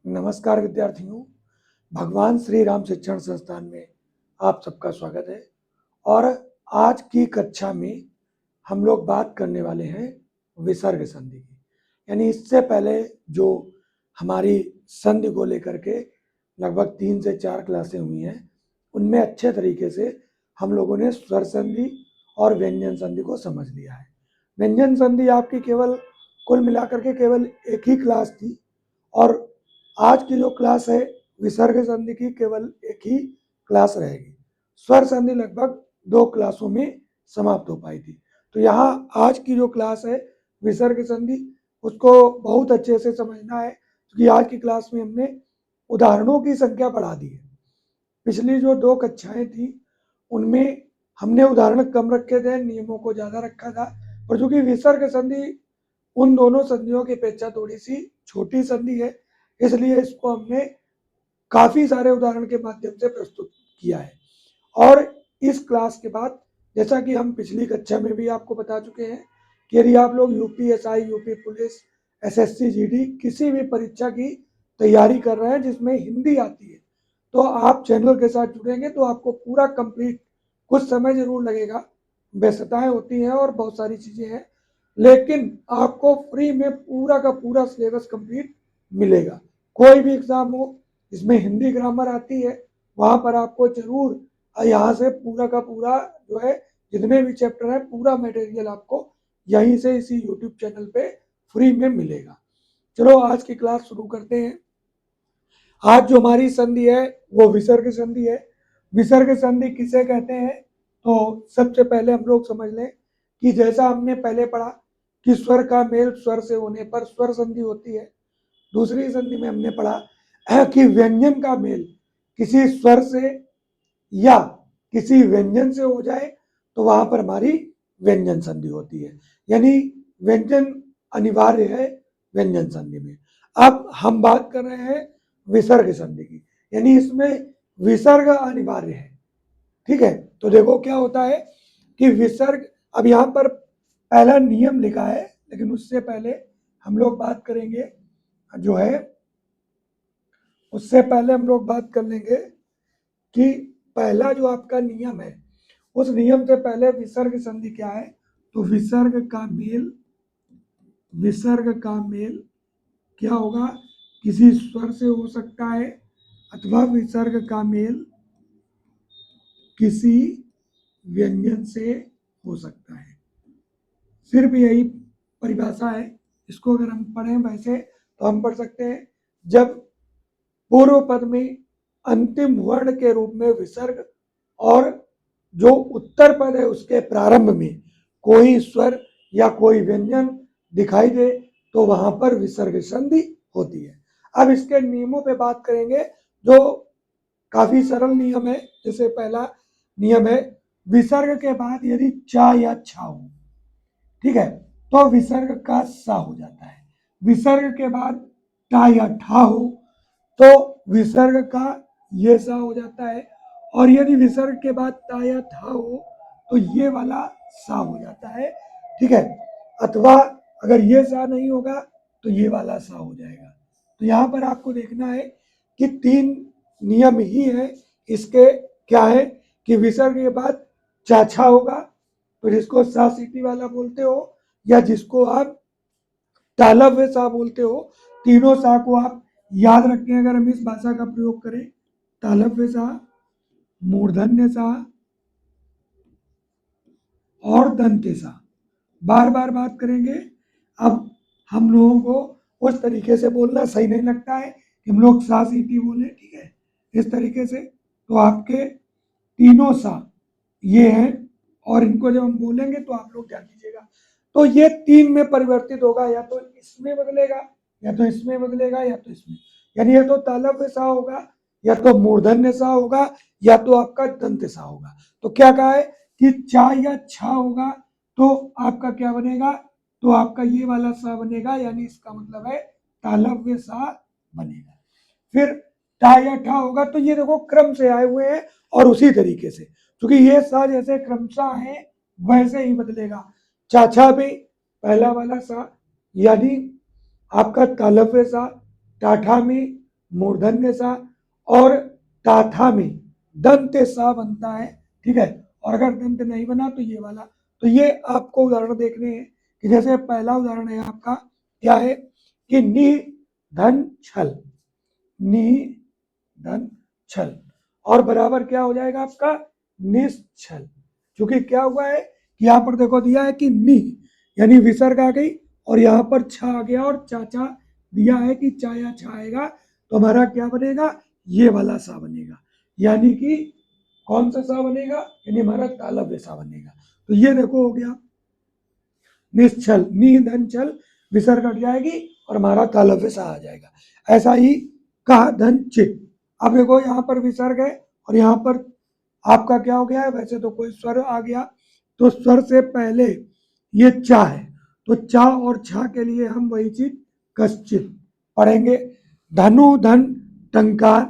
नमस्कार विद्यार्थियों, भगवान श्री राम शिक्षण संस्थान में आप सबका स्वागत है। और आज की कक्षा में हम लोग बात करने वाले हैं विसर्ग संधि की। यानी इससे पहले जो हमारी संधि को लेकर के लगभग 3 से 4 क्लासें हुई हैं, उनमें अच्छे तरीके से हम लोगों ने स्वर संधि और व्यंजन संधि को समझ लिया है। व्यंजन संधि आपकी केवल कुल मिलाकर के केवल एक ही क्लास थी, और आज की जो क्लास है विसर्ग संधि की केवल एक ही क्लास रहेगी। स्वर संधि लगभग 2 क्लासों में समाप्त हो पाई थी। तो यहाँ आज की जो क्लास है विसर्ग संधि, उसको बहुत अच्छे से समझना है, क्योंकि आज की क्लास में हमने उदाहरणों की संख्या बढ़ा दी है। पिछली जो 2 कक्षाएं थी उनमें हमने उदाहरण कम रखे थे, नियमों को ज़्यादा रखा था। पर चूंकि विसर्ग संधि उन दोनों संधियों की अपेक्षा थोड़ी सी छोटी संधि है, इसलिए इसको हमने काफ़ी सारे उदाहरण के माध्यम से प्रस्तुत किया है। और इस क्लास के बाद, जैसा कि हम पिछली कक्षा में भी आपको बता चुके हैं, कि यदि आप लोग UPSI, UP police, SSC GD किसी भी परीक्षा की तैयारी कर रहे हैं जिसमें हिंदी आती है, तो आप चैनल के साथ जुड़ेंगे तो आपको पूरा कंप्लीट, कुछ समय जरूर लगेगा, व्यस्तताएं होती हैं और बहुत सारी चीज़ें हैं, लेकिन आपको फ्री में पूरा का पूरा सिलेबस कंप्लीट मिलेगा। कोई भी एग्ज़ाम हो जिसमें हिंदी ग्रामर आती है, वहाँ पर आपको जरूर यहाँ से पूरा का पूरा जो है, जितने भी चैप्टर हैं, पूरा मटेरियल आपको यहीं से इसी यूट्यूब चैनल पे फ्री में मिलेगा। चलो आज की क्लास शुरू करते हैं। आज जो हमारी संधि है वो विसर्ग संधि है। विसर्ग संधि किसे कहते हैं, तो सबसे पहले हम लोग समझ लें कि जैसा हमने पहले पढ़ा कि स्वर का मेल स्वर से होने पर स्वर संधि होती है। दूसरी संधि में हमने पढ़ा कि व्यंजन का मेल किसी स्वर से या किसी व्यंजन से हो जाए तो वहां पर हमारी व्यंजन संधि होती है। यानी व्यंजन अनिवार्य है व्यंजन संधि में। अब हम बात कर रहे हैं विसर्ग संधि की, यानी इसमें विसर्ग अनिवार्य है। ठीक है, तो देखो क्या होता है कि विसर्ग, अब यहाँ पर पहला नियम लिखा है, लेकिन उससे पहले हम लोग बात करेंगे जो है, उससे पहले हम लोग बात कर लेंगे कि पहला जो आपका नियम है, उस नियम से पहले विसर्ग संधि क्या है। तो विसर्ग का मेल क्या होगा, किसी स्वर से हो सकता है, अथवा विसर्ग का मेल किसी व्यंजन से हो सकता है। सिर्फ यही परिभाषा है। इसको अगर हम पढ़ें वैसे तो हम पढ़ सकते हैं, जब पूर्व पद में अंतिम वर्ण के रूप में विसर्ग और जो उत्तर पद है उसके प्रारंभ में कोई स्वर या कोई व्यंजन दिखाई दे तो वहां पर विसर्ग संधि होती है। अब इसके नियमों पे बात करेंगे, जो काफी सरल नियम है। जैसे पहला नियम है, विसर्ग के बाद यदि चा या छा हो, ठीक है, तो विसर्ग का सा हो जाता है। विसर्ग के बाद टा या ठा हो तो विसर्ग का ये सा हो जाता है, और यदि विसर्ग के बाद ता या था हो तो ये वाला सा हो जाता है। ठीक है, अथवा अगर ये सा नहीं होगा तो ये वाला सा हो जाएगा। तो यहाँ पर आपको देखना है कि 3 नियम ही है इसके। क्या है कि विसर्ग के बाद चाछा होगा, तो जिसको सा सीटी वाला बोलते हो, या जिसको आप तालव्य सा बोलते हो, तीनों सा को आप याद रखें। अगर हम इस भाषा का प्रयोग करें, तालव्य सा, मूर्धन्य सा और दंत्य सा, बार बार बात करेंगे। अब हम लोगों को उस तरीके से बोलना सही नहीं लगता है कि हम लोग सा सीटी बोले, ठीक है, इस तरीके से। तो आपके तीनों सा ये हैं, और इनको जब हम बोलेंगे तो आप लोग ध्यान दीजिएगा। तो ये 3 में परिवर्तित होगा, या तो इसमें बदलेगा, या तो इसमें बदलेगा, या तो इसमें। यानी या तो तालव्य सा होगा, या तो मूर्धन्य सा होगा, या तो आपका दंत सा होगा। तो क्या कहा है कि चा या छा होगा तो आपका क्या बनेगा, तो आपका ये वाला सा बनेगा, यानी इसका मतलब है तालव्य सा बनेगा। फिर टा या ठा होगा तो ये देखो क्रम से आए हुए हैं, और उसी तरीके से, क्योंकि ये सा जैसे क्रमशः है वैसे ही बदलेगा। चाछा भी पहला वाला सा, यानी आपका तालव्य सा, टाठा में मूर्धन्य सा, और ताथा में दंत सा बनता है, ठीक है। और अगर दंत नहीं बना तो ये वाला। तो ये आपको उदाहरण देखने हैं कि जैसे पहला उदाहरण है आपका क्या है कि नि धन छल, नि धन छल, और बराबर क्या हो जाएगा आपका निश्छल। क्योंकि क्या हुआ है कि यहाँ पर देखो दिया है कि नि यानी विसर्ग आ गई, और यहाँ पर छ आ गया, और चाचा दिया है कि चाया छाएगा, तो हमारा क्या बनेगा, ये वाला सा बनेगा। यानी कि कौन सा सा बनेगा, यानी हमारा तालव्य सा बनेगा। तो ये देखो हो गया निश्चल, नि धन छल, विसर्ग हट जाएगी और हमारा तालव्य सा आ जाएगा। ऐसा ही कहा धन चित। अब देखो यहाँ पर विसर्ग है और यहाँ पर आपका क्या हो गया है, वैसे तो कोई स्वर आ गया, तो स्वर से पहले ये चा है, तो चा और छा के लिए हम वही चीज कश्चित पढ़ेंगे। धनु धन टंकार,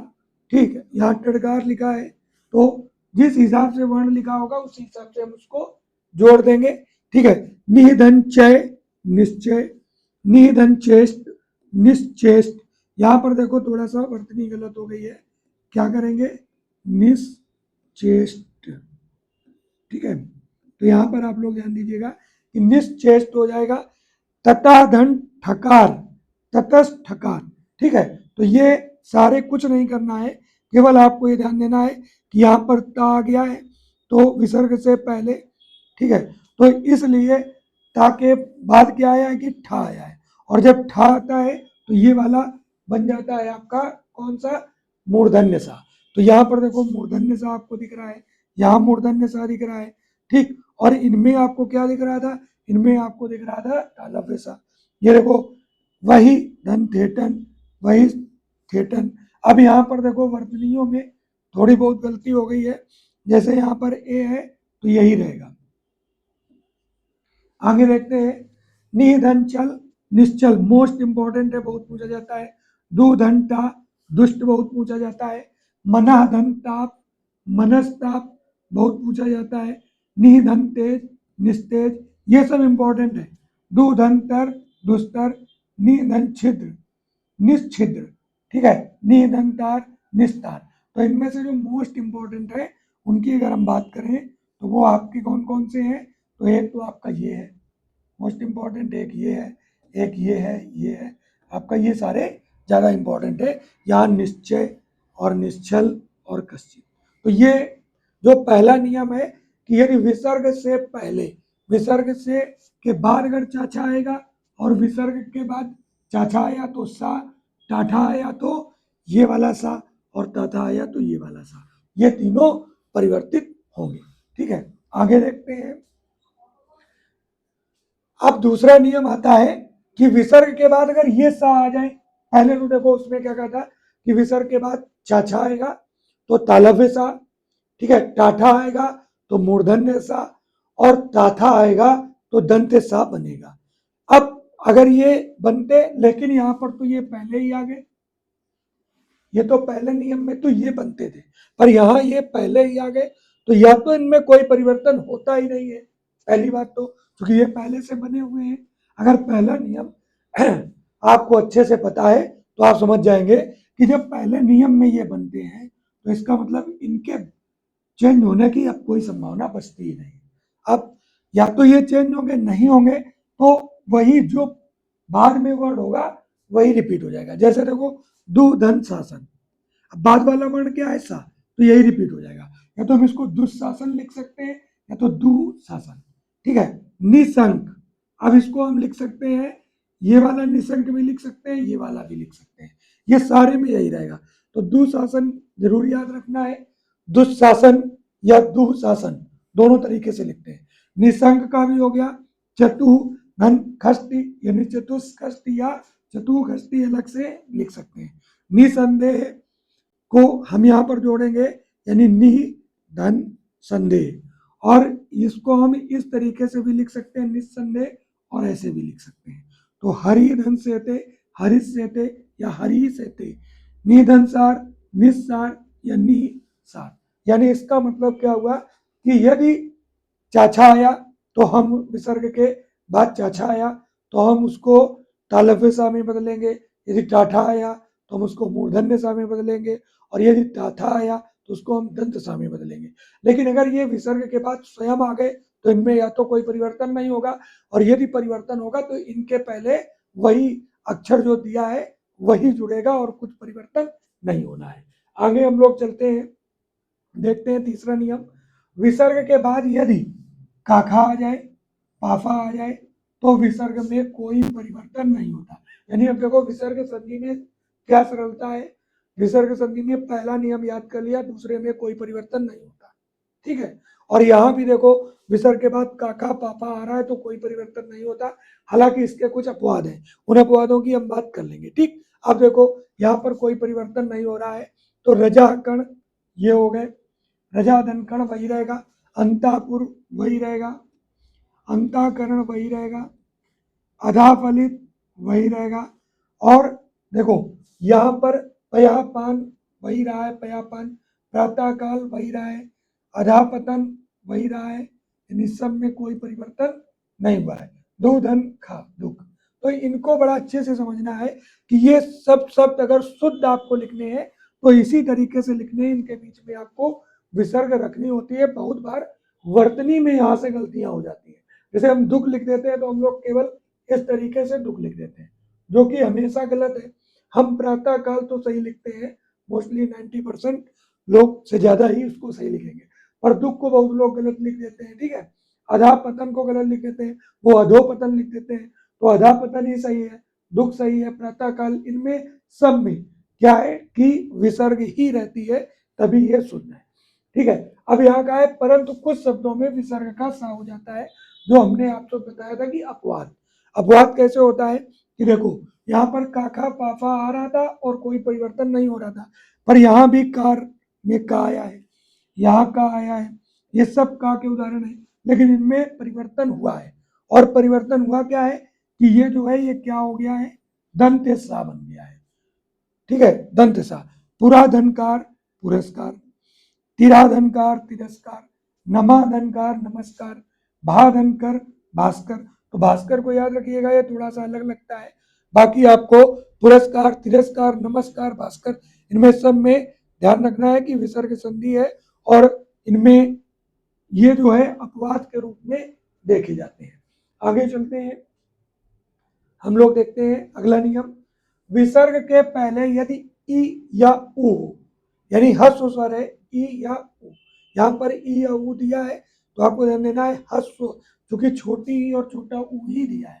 ठीक है, यहाँ टंकार लिखा है, तो जिस हिसाब से वर्ण लिखा होगा उस हिसाब से हम उसको जोड़ देंगे, ठीक है। निधन चय निश्चय, निधन चेष्ट निश्चेष्ट। यहाँ पर देखो थोड़ा सा वर्तनी गलत हो गई है, क्या करेंगे, निश्चेष्ट, ठीक है। तो यहाँ पर आप लोग ध्यान दीजिएगा कि निश्चेष्ट हो जाएगा। तथा धन ठकार, ततस ठकार, ठीक है। तो ये सारे कुछ नहीं करना है, केवल आपको ये ध्यान देना है कि यहाँ पर ता आ गया है तो विसर्ग से पहले, ठीक है। तो इसलिए ता के बाद क्या आया है कि ठा आया है, और जब ठा आता है तो ये वाला बन जाता है आपका कौन सा, मूर्धन्य सा। तो यहाँ पर देखो मूर्धन्य सा आपको दिख रहा है, यहाँ मूर्धन्य सा दिख रहा है, ठीक। और इनमें आपको क्या दिख रहा था, इनमें आपको दिख रहा था तालव्य सा। ये देखो वही धन थेटन, वही थेटन। अब यहाँ पर देखो वर्तनियों में थोड़ी बहुत गलती हो गई है, जैसे यहाँ पर ए है तो यही रहेगा। आगे देखते हैं, निधन चल निश्चल, मोस्ट इंपॉर्टेंट है, बहुत पूछा जाता है। दुधन टा, दुष्ट, बहुत पूछा जाता है। मना धन ताप, मनस्ताप, बहुत पूछा जाता है। निधन तेज निस्तेज, ये सब इंपॉर्टेंट है। दुधन तर दुस्तर, निधन छिद्र निश्छिद्र, ठीक है, निधन तार निस्तार। तो इनमें से जो मोस्ट इंपॉर्टेंट है उनकी अगर हम बात करें तो वो आपके कौन कौन से हैं, तो एक तो आपका ये है मोस्ट इंपॉर्टेंट, एक ये है, एक ये है, ये है आपका, ये सारे ज़्यादा इंपॉर्टेंट है। यहाँ निश्चय और निश्चल और कश्चित। तो ये जो पहला नियम है कि यदि विसर्ग से पहले, विसर्ग से के बाद अगर चाचा आएगा और विसर्ग के बाद चाचा आया तो सा, टाठा आया तो ये वाला सा, और ताथा आया तो ये वाला सा, ये तीनों परिवर्तित होंगे, ठीक है। आगे देखते हैं। अब दूसरा नियम आता है कि विसर्ग के बाद अगर ये सा आ जाए, पहले तो देखो उसमें क्या कहा था कि विसर्ग के बाद चाचा आएगा तो तालव्य सा, ठीक है, टाठा आएगा तो मूर्धन्य सा, और ताथा आएगा तो दंत सा बनेगा। अब अगर ये बनते, लेकिन यहाँ पर तो ये पहले ही आ गए, ये तो पहले नियम में तो ये बनते थे, पर यहाँ ये पहले ही आ गए, तो या तो इनमें कोई परिवर्तन होता ही नहीं है, पहली बात तो, क्योंकि ये पहले से बने हुए हैं। अगर पहला नियम आपको अच्छे से पता है तो आप समझ जाएंगे कि जब पहले नियम में ये बनते हैं तो इसका मतलब इनके चेंज होने की अब कोई संभावना बचती ही नहीं। अब या तो ये चेंज होंगे, नहीं होंगे तो वही जो बाद में वर्ड होगा वही रिपीट हो जाएगा। जैसे देखो दुधन शासन, अब बाद वाला वर्ण क्या है सा, तो यही रिपीट हो जाएगा। या तो हम इसको दुशासन लिख सकते हैं या तो दुशासन, ठीक है। निशंक, अब इसको हम लिख सकते हैं, ये वाला निशंक भी लिख सकते हैं, ये वाला भी लिख सकते हैं, ये सारे में यही रहेगा। तो दुशासन जरूर याद रखना है, दुशासन या दुशासन दोनों तरीके से लिखते हैं। निशंक का भी हो गया, चतु धन खष्टि यानी चतुष्खष्टि या चतुखष्टि अलग से लिख सकते हैं। निसंदेह को हम यहाँ पर जोड़ेंगे यानी नि धन संदेह, और इसको हम इस तरीके से भी लिख सकते हैं निस्संदेह, और ऐसे भी लिख सकते हैं। तो हरि धन सेते, हरित सेते या हरि सेते, निधन सार, निस्सार या निसार। यानी इसका मतलब क्या हुआ कि यदि चाचा आया तो हम विसर्ग के बाद चाचा आया तो हम उसको तालव्य सा में बदलेंगे, यदि टाठा आया तो हम उसको मूर्धन्य सा में बदलेंगे, और यदि था आया तो उसको हम दंत सा में बदलेंगे। लेकिन अगर ये विसर्ग के बाद स्वयं आ गए तो इनमें या तो कोई परिवर्तन नहीं होगा, और यदि परिवर्तन होगा तो इनके पहले वही अक्षर जो दिया है वही जुड़ेगा और कुछ परिवर्तन नहीं होना है। आगे हम लोग चलते हैं, देखते हैं तीसरा नियम। विसर्ग के बाद यदि काखा आ जाए, पाफा आ जाए तो विसर्ग में कोई परिवर्तन नहीं होता। यानी अब देखो विसर्ग संधि में क्या सरलता है, विसर्ग संधि में पहला नियम याद कर लिया, दूसरे में कोई परिवर्तन नहीं होता, ठीक है। और यहाँ भी देखो विसर्ग के बाद काका पापा आ रहा है तो कोई परिवर्तन नहीं होता, हालांकि इसके कुछ अपवाद हैं, उन अपवादों की हम बात कर लेंगे, ठीक। अब देखो यहाँ पर कोई परिवर्तन नहीं हो रहा है, तो रजा कण ये हो गए, रजा धन कण वही रहेगा, अंतापुर वही रहेगा, अंताकरण वही रहेगा, अधाफलित वही रहेगा, और देखो यहाँ पर पयापान वही रहा है, पयापान, प्रातःकाल वही रहा है, अधापतन वही रहा है, इन सब में कोई परिवर्तन नहीं हुआ है। दो धन खा दुख, तो इनको बड़ा अच्छे से समझना है कि ये सब शब्द अगर शुद्ध आपको लिखने हैं तो इसी तरीके से लिखने, इनके बीच में आपको विसर्ग रखनी होती है। बहुत बार वर्तनी में यहाँ से गलतियां हो जाती है, जैसे हम दुख लिख देते हैं तो हम लोग केवल इस तरीके से दुख लिख देते हैं, जो कि हमेशा गलत है। हम प्रातः काल तो सही लिखते हैं, मोस्टली 90% लोग से ज्यादा ही उसको सही लिखेंगे, पर दुख को बहुत लोग गलत लिख देते हैं, ठीक है। अधा पतन को गलत लिख देते हैं, वो अधो पतन लिख देते हैं, तो अधा पतन ही सही है, दुख सही है, प्रातः काल, इनमें सब में क्या है कि विसर्ग ही रहती है, तभी ये शुद्ध है, ठीक है। अब यहाँ का है परंतु कुछ शब्दों में विसर्ग का सा हो जाता है, जो हमने आपको बताया था कि अपवाद। अपवाद कैसे होता है कि देखो यहाँ पर काखा पाफा आ रहा था और कोई परिवर्तन नहीं हो रहा था, पर यहाँ भी कार में का आया है, यहाँ का आया है, ये सब का के उदाहरण है, लेकिन इनमें परिवर्तन हुआ है। और परिवर्तन हुआ क्या है कि ये जो है ये क्या हो गया है, दंत सा बन गया है, ठीक है, दंत सा। पुराधनकार पुरस्कार, तिराधनकार तिरस्कार, नमाधनकार नमस्कार, भाधनकर भास्कर। तो भास्कर को याद रखिएगा, ये थोड़ा सा अलग लगता है, बाकी आपको पुरस्कार तिरस्कार नमस्कार भास्कर, इनमें सब में ध्यान रखना है कि विसर्ग संधि है, और इनमें ये जो है अपवाद के रूप में देखे जाते हैं। आगे चलते हैं, हम लोग देखते हैं अगला नियम। विसर्ग के पहले यदि ई या उ हो, यानी हस्व स्वर है ई या उ, यहाँ पर ई या उ दिया है तो आपको ध्यान देना है हस्व, क्योंकि छोटी ई और छोटा उ ही दिया है,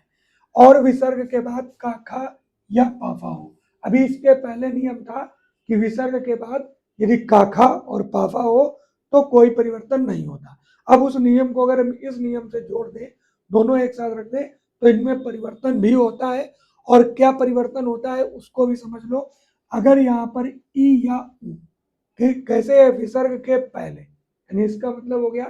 और विसर्ग के बाद काखा या पाफा हो। अभी इसके पहले नियम था कि विसर्ग के बाद यदि काखा और पाफा हो तो कोई परिवर्तन नहीं होता। अब उस नियम को अगर हम इस नियम से जोड़ दें, दोनों एक साथ रख दें, तो इनमें परिवर्तन भी होता है, और क्या परिवर्तन होता है उसको भी समझ लो। अगर यहाँ पर ई या उ कैसे है, विसर्ग के पहले, यानी इसका मतलब हो गया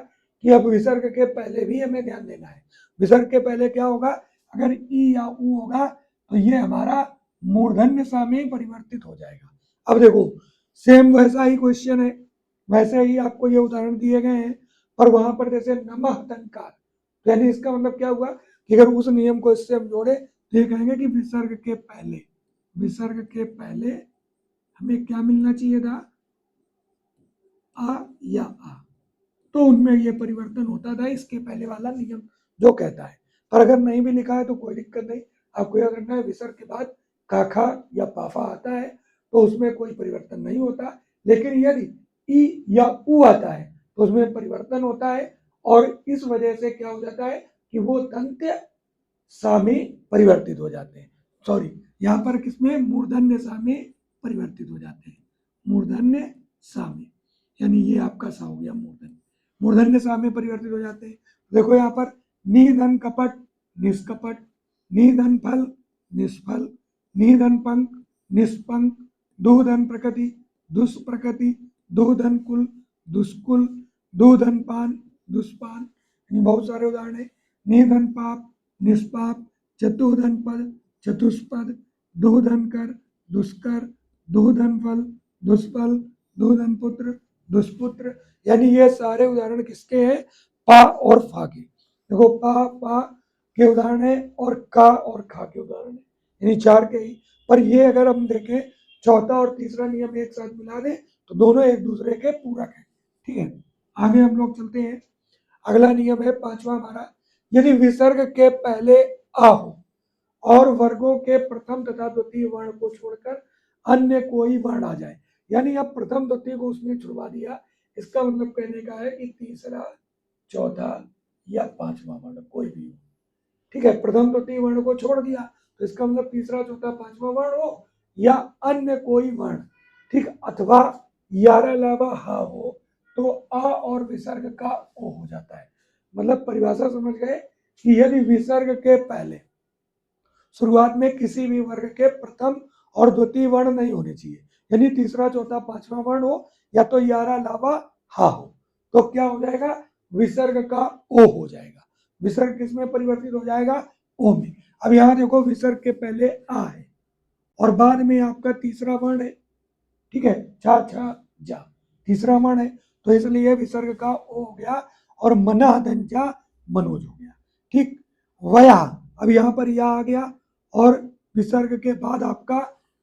कि अब विसर्ग के पहले भी हमें ध्यान देना है। विसर्ग के पहले क्या होगा, अगर ई या उ होगा तो ये हमारा मूर्धन्य सा में परिवर्तित हो जाएगा। अब देखो सेम वैसा ही क्वेश्चन है, वैसे ही आपको ये उदाहरण दिए गए हैं, पर वहां पर जैसे नमः तनकार, यानी इसका मतलब क्या हुआ कि अगर उस नियम को इससे हम जोड़े तो ये कहेंगे कि विसर्ग के पहले, विसर्ग के पहले हमें क्या मिलना चाहिए था, आ या आ, तो उनमें ये परिवर्तन होता था, इसके पहले वाला नियम जो कहता है। पर अगर नहीं भी लिखा है तो कोई दिक्कत नहीं, आपको यह करना है विसर्ग के बाद काखा या पाफा आता है तो उसमें कोई परिवर्तन नहीं होता, लेकिन यदि ई या उ आता है तो उसमें परिवर्तन होता है, और इस वजह से क्या हो जाता है कि वो दंत्य सा में परिवर्तित हो जाते हैं, सॉरी यहाँ पर किसमें, मूर्धन्य सा में परिवर्तित हो जाते हैं, मूर्धन्य सा में, यानी ये आपका सा हो गया मूर्धन्य, मूर्धन्य सा में परिवर्तित हो जाते हैं। देखो यहाँ पर निधन कपट निष्कपट, निधन फल निष्फल, निधन पंख निष्पंख, दुधन प्रकृति दुष्प्रकृति, दुधन कुल दुष्कुल, दुधन पान दुष्पान, बहुत सारे उदाहरण है। निधन पाप निष्पाप, चतुर्धन पद चतुष्पद, दुधन कर दुष्कर, दुधन फल दुष्फल, दुधन पुत्र दुष्पुत्र, यानी ये सारे उदाहरण किसके हैं, पा और फा के। देखो पा के उदाहरण है और का और खा के उदाहरण है, यानी चार के ही। पर ये अगर हम देखें चौथा और तीसरा नियम एक साथ मिला दें तो दोनों एक दूसरे के पूरक हैं। ठीक है, आगे हम लोग चलते हैं। अगला नियम है पांचवा हमारा, यदि विसर्ग के पहले आ हो और वर्गों के प्रथम तथा द्वितीय वर्ण को छोड़कर अन्य कोई वर्ण आ जाए, यानी अब प्रथम द्वितीय को उसने छुड़वा दिया, इसका मतलब कहने का है कि तीसरा चौथा या पांचवा वर्ण कोई भी हो। ठीक है, प्रथम द्वितीय वर्ण को छोड़ दिया तो इसका मतलब तीसरा चौथा पांचवा वर्ण हो या अन्य कोई वर्ण। ठीक, अथवा यार अलावा हा हो तो आ और विसर्ग का ओ हो जाता है। मतलब परिभाषा समझ गए कि यदि विसर्ग के पहले शुरुआत में किसी भी वर्ग के प्रथम और द्वितीय वर्ण नहीं होने चाहिए, यानी तीसरा चौथा पांचवा वर्ण हो या तो यारा लावा हा हो, तो क्या हो जाएगा, विसर्ग का ओ हो जाएगा। विसर्ग किसमें परिवर्तित हो जाएगा, ओ में। अब यहां देखो विसर्ग के पहले आ है और बाद में आपका तीसरा वर्ण है। ठीक है, छा छा जा तीसरा वर्ण है, तो इसलिए विसर्ग का ओ हो गया और मना दंजा मनोज हो गया। ठीक, वया, अब यहां पर या आ गया और विसर्ग के बाद आपका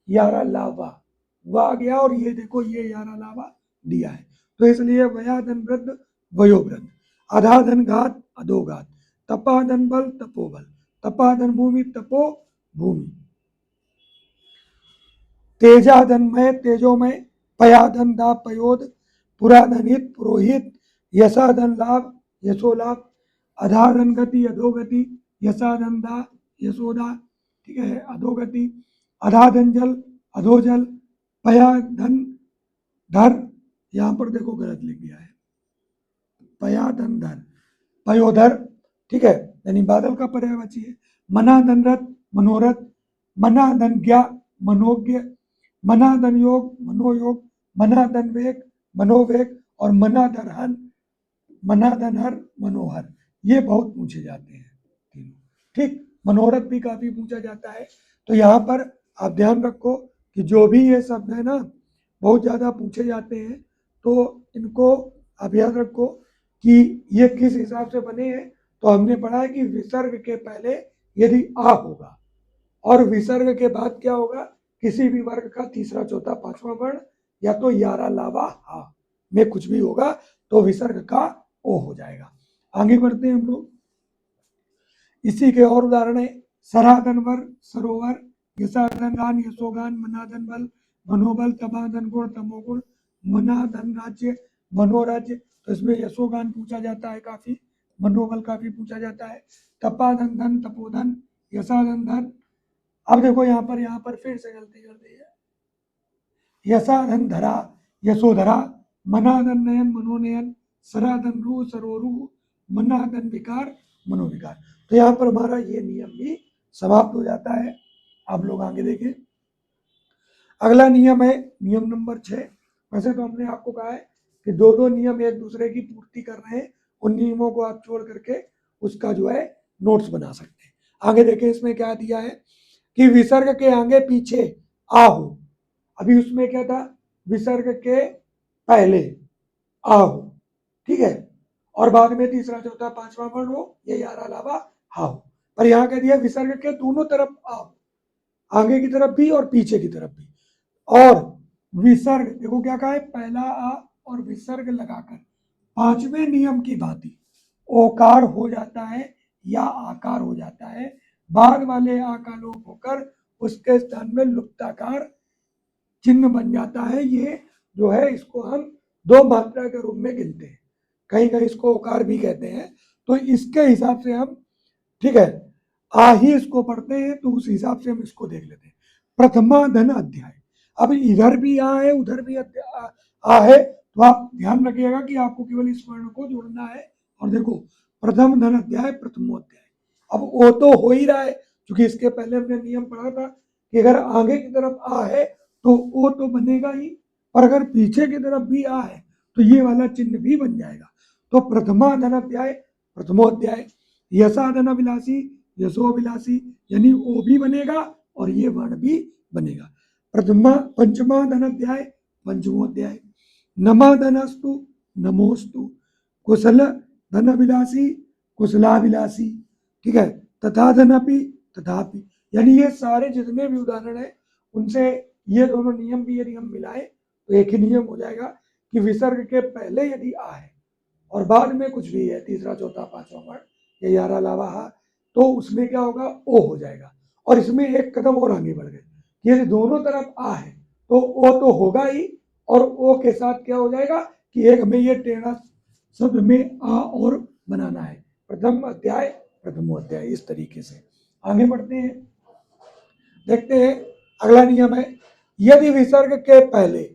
यारा लावा वह आ गया और ये देखो ये यारा लावा दिया है, तो इसलिए वया धन वृद्ध वयो वृद्ध, अधा धन घात अधोघात, तपा धन बल तपोबल, तपा धन भूमि तपो भूमि, तेजा धन मय तेजोमय, पया धन दा पयोद, पुरा धन हित पुरोहित, यशा धन लाभ यशो लाभ, अधा धन गति अधोगति, यशा धन दा यशोदा। ठीक है, अधोगति, अधा धन जल अधोजल, पया धन धर, यहां पर देखो गलत लिख दिया है, पया धन धर पयोधर। ठीक है, यानी बादल का पर्यायवाची है। मना धन रथ मनोरथ, मना धन ज्ञा मनोज्ञ, मना धन योग मनोयोग, मना धन वेग मनोवेग और मना धन हन मना धन हर मनोहर, ये बहुत पूछे जाते हैं तीनों। ठीक, मनोरथ भी काफी पूछा जाता है। तो यहाँ पर आप ध्यान रखो कि जो भी ये शब्द है ना बहुत ज्यादा पूछे जाते हैं, तो इनको आप याद रखो कि ये किस हिसाब से बने हैं। तो हमने पढ़ा है कि विसर्ग के पहले यदि आ होगा और विसर्ग के बाद क्या होगा, किसी भी वर्ग का तीसरा चौथा पांचवा वर्ण या तो यारा लावा हा में कुछ भी होगा तो विसर्ग का ओ हो जाएगा। आगे बढ़ते हैं हम लोग, इसी के और उदाहरण है, सराधन वर सरोवर, यशाधन गान यशोगान, मनाधन बल मनोबल, तबाधन गुण तमोगुण, मनाधन राज्य मनोराज्य, तो इसमें यशोगान पूछा जाता है काफी, मनोबल काफी पूछा जाता है, तपाधन धन तपोधन, यशाधन धन। अब देखो यहाँ पर फिर से गलती कर दी है, यशाधन धरा यशोधरा, मनाधन नयन मनोनयन, सराधन रू सरोरु, मनाधन विकार मनोविकार। तो यहाँ पर हमारा ये नियम भी समाप्त हो जाता है। आप लोग आगे देखें, अगला नियम है नियम नंबर 6। वैसे तो हमने आपको कहा है कि दो दो नियम एक दूसरे की पूर्ति कर रहे हैं, उन नियमों को आप छोड़ करके उसका जो है नोट्स बना सकते हैं। आगे देखें, इसमें क्या दिया है कि विसर्ग के आगे पीछे आ हो, अभी उसमें क्या था, विसर्ग के पहले आ हो, ठीक है, और बाद में तीसरा चौथा पांचवा वर्ण हो, ये यार अलावा हा हो। पर यहाँ कह दिया विसर्ग के दोनों तरफ आ हो, आगे की तरफ भी और पीछे की तरफ भी। और विसर्ग देखो क्या कहा है, पहला आ और विसर्ग लगाकर पांचवें नियम की भांति ओकार हो जाता है या आकार हो जाता है, बाद वाले आ का लोप होकर उसके स्थान में लुप्ताकार चिन्ह बन जाता है। ये जो है इसको हम दो मात्रा के रूप में गिनते हैं, कहीं कहीं इसको ओकार भी कहते हैं। तो इसके हिसाब से हम, ठीक है, आ ही इसको पढ़ते हैं तो उस हिसाब से हम इसको देख लेते हैं। प्रथमा धन अध्याय, अब इधर भी आ है उधर भी आ है, तो आप ध्यान रखिएगा कि आपको केवल इस वर्ण को जोड़ना है। और देखो प्रथम धन अध्याय प्रथमोध्याय, अब ओ तो हो ही रहा है क्योंकि इसके पहले हमने नियम पढ़ा था कि अगर आगे की तरफ आ है तो ओ तो बनेगा ही, और अगर पीछे की तरफ भी आ है तो ये वाला चिन्ह भी बन जाएगा। तो प्रथमा धन अध्याय प्रथमोध्याय, यशा धन अभिलाषी यशोभिलाषी, यानी ओ भी बनेगा और ये वर्ण भी बनेगा। प्रथमा पंचमा धन अध्याय पंचमोध्याय, नमा धनस्तु नमोस्तु, कुशल धन अभिलाषी कुशलाभिलाषी, ठीक है, तथा धनपि तथापि, यानी ये सारे जितने भी उदाहरण है उनसे ये दोनों नियम भी यदि हम मिलाएं तो एक ही नियम हो जाएगा कि विसर्ग के पहले यदि आ है और बाद में कुछ भी है, तीसरा चौथा पांचवा वर्ण या यारा लावा हा, तो उसमें क्या होगा, ओ हो जाएगा। और इसमें एक कदम और आगे बढ़ गए, यदि दोनों तरफ आ है तो ओ तो होगा ही, और ओ के साथ क्या हो जाएगा कि एक में ये टेढ़ा शब्द में आ और बनाना है। प्रथम अध्याय प्रथमो अध्याय, इस तरीके से आगे बढ़ते हैं। देखते हैं अगला नियम है, यदि विसर्ग के पहले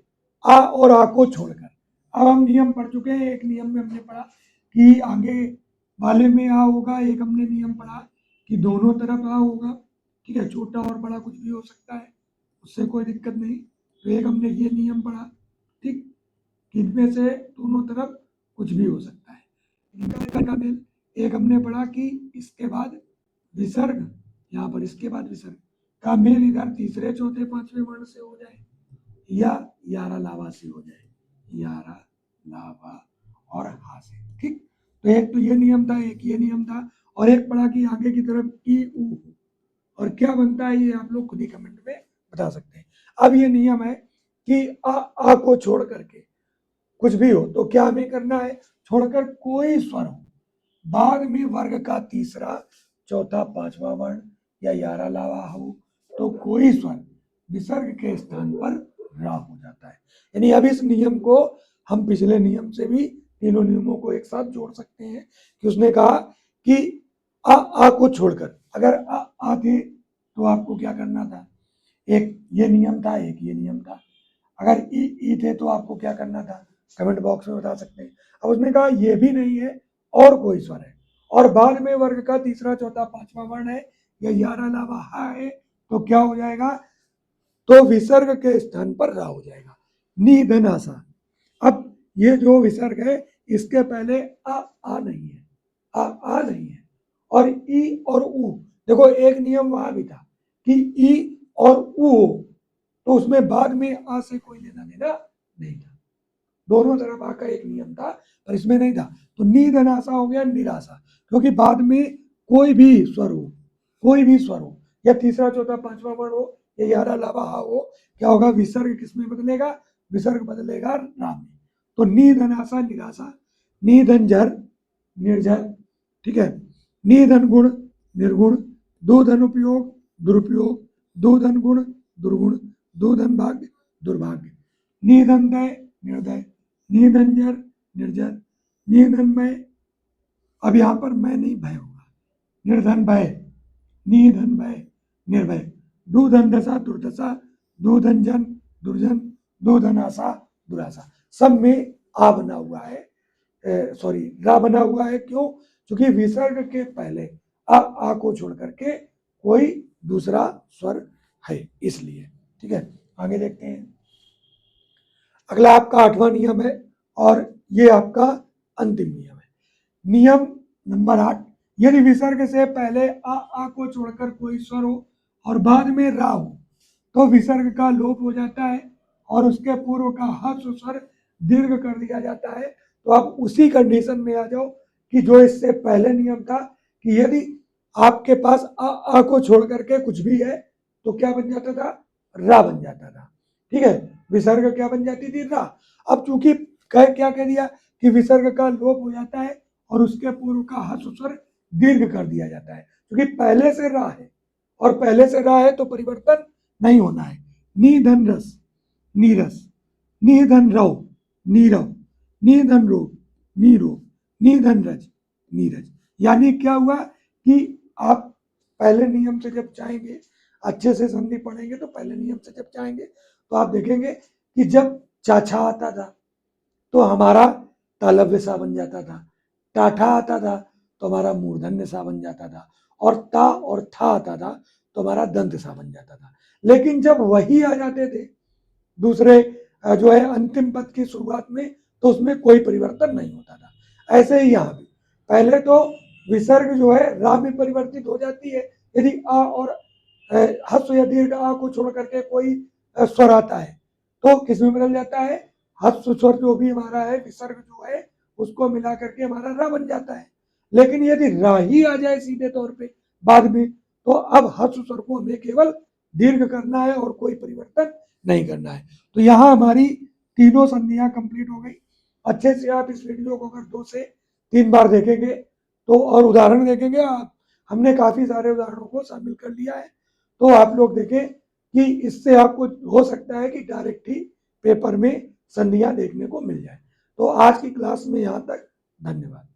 आ और आ को छोड़कर, अब हम नियम पढ़ चुके हैं। एक नियम में हमने पढ़ा कि आगे वाले में आ होगा, एक हमने नियम पढ़ा कि दोनों तरफ आ होगा, ठीक है, छोटा और बड़ा कुछ भी हो सकता है, उससे कोई दिक्कत नहीं। तो एक हमने ये नियम पढ़ा, ठीक, इनमें से दोनों तरफ कुछ भी हो सकता है। एक हमने पढ़ा कि इसके बाद विसर्ग, यहाँ पर इसके बाद विसर्ग का मेल इधर तीसरे चौथे पांचवें वर्ण से हो जाए या यारा लावा से हो जाए, यारा लावा और हा से, ठीक। तो एक तो ये नियम था, एक ये नियम था, और एक पढ़ा कि आगे की तरफ ई ऊ, और क्या बनता है ये आप लोग खुद ही कमेंट में बता सकते हैं। अब ये नियम है कि आ को छोड़ करके कुछ भी हो तो क्या हमें करना है, छोड़कर कोई स्वर हो, बाद में वर्ग का तीसरा चौथा पांचवा वर्ण या यारा लावा हो, तो कोई स्वर विसर्ग के स्थान पर रा हो जाता है। यानी अब इस नियम को हम पिछले नियम से भी तीनों नियमों को एक साथ जोड़ सकते हैं कि उसने कहा कि आ को छोड़कर अगर आ थे तो आपको क्या करना था, एक ये नियम था, एक ये नियम था। अगर ई थे तो आपको क्या करना था, कमेंट बॉक्स में बता सकते हैं। अब उसने कहा ये भी नहीं है और कोई स्वर है, और बाद में वर्ग का तीसरा चौथा पांचवा वर्ण है या यारा लावा हा है, तो क्या हो जाएगा, तो विसर्ग के स्थान पर रा हो जाएगा, निधन आसा। अब ये जो विसर्ग है इसके पहले आ नहीं है, आ नहीं है, और ई और ऊ, देखो एक नियम वहां भी था कि ई और ऊ तो उसमें बाद में आ से कोई लेना देना नहीं था, दोनों तरफ आ का एक नियम था, पर इसमें नहीं था। तो निधनासा हो गया निराशा, क्योंकि बाद में कोई भी स्वर हो, कोई भी स्वर हो, या तीसरा चौथा पांचवा वर्ण हो या यारा लावा हा हो, क्या होगा, विसर्ग किसमें बदलेगा, विसर्ग बदलेगा राम में। तो निधनासा निराशा, निधन जर निर्जर, ठीक है, निधन गुण निर्गुण, दो धन उपयोग दुरुपयोग, दो धन गुण दुर्गुण, दो धन भाग्य दुर्भाग्य, निधन दय निर्दय, निधंजर निर्जर, निधनमय, अब यहां पर मैं नहीं भय होगा, निर्धन भय, निधन भय निर्भय, दुधन दशा दुर्दशा, दुधन जन दुर्जन, दुधन आशा दुराशा, सब में आ बना हुआ है, सॉरी रा बना हुआ है। क्यों, क्योंकि विसर्ग के पहले आ को छोड़ करके कोई दूसरा स्वर है, इसलिए, ठीक है। आगे देखते हैं, अगला आपका 8वां नियम है और ये आपका अंतिम नियम है। नियम नंबर 8, यदि विसर्ग से पहले आ को छोड़कर कोई स्वर हो और बाद में रा हो तो विसर्ग का लोप हो जाता है और उसके पूर्व का हस्व स्वर दीर्घ कर दिया जाता है। तो आप उसी कंडीशन में आ जाओ कि जो इससे पहले नियम था कि यदि आपके पास आ को छोड़ करके कुछ भी है तो क्या बन जाता था, रा बन जाता था, ठीक है, विसर्ग क्या बन जाती थी, रा। अब चूंकि क्या कह दिया कि विसर्ग का लोप हो जाता है और उसके पूर्व का हस्व स्वर दीर्घ कर दिया जाता है, क्योंकि पहले से रा है और पहले से रा है तो परिवर्तन नहीं होना है। निधन रस नीरस, निधन रव नीरव, निधन रोग नीरोग, निधन रज नीरज। यानी क्या हुआ कि आप पहले नियम से जब चाहेंगे, अच्छे से संधि पढ़ेंगे तो पहले नियम से जब चाहेंगे तो आप देखेंगे कि जब चाछा आता था तो हमारा तालव्य सा बन जाता था, टाठा आता था तो हमारा मूर्धन्य सा बन जाता था, और ता और था आता था तो हमारा दंत सा बन जाता था। लेकिन जब वही आ जाते थे दूसरे जो है अंतिम पद की शुरुआत में, तो उसमें कोई परिवर्तन नहीं होता था। ऐसे ही यहाँ भी पहले तो विसर्ग जो है रा में परिवर्तित हो जाती है यदि आ और हस्व या दीर्घ आ को छोड़ करके कोई स्वर आता है तो किसमें बदल जाता है, हस्व स्वर जो भी हमारा है विसर्ग जो है उसको मिला करके हमारा रा बन जाता है। लेकिन यदि रा ही आ जाए सीधे तौर पे बाद में, तो अब हस्व स्वर को हमें केवल दीर्घ करना है और कोई परिवर्तन नहीं करना है। तो यहाँ हमारी तीनों संधियां कंप्लीट हो गई। अच्छे से आप इस वीडियो को अगर 2 से 3 बार देखेंगे तो और उदाहरण देखेंगे, आप हमने काफ़ी सारे उदाहरणों को शामिल कर लिया है, तो आप लोग देखें कि इससे आपको हो सकता है कि डायरेक्ट ही पेपर में संधियां देखने को मिल जाए। तो आज की क्लास में यहाँ तक, धन्यवाद।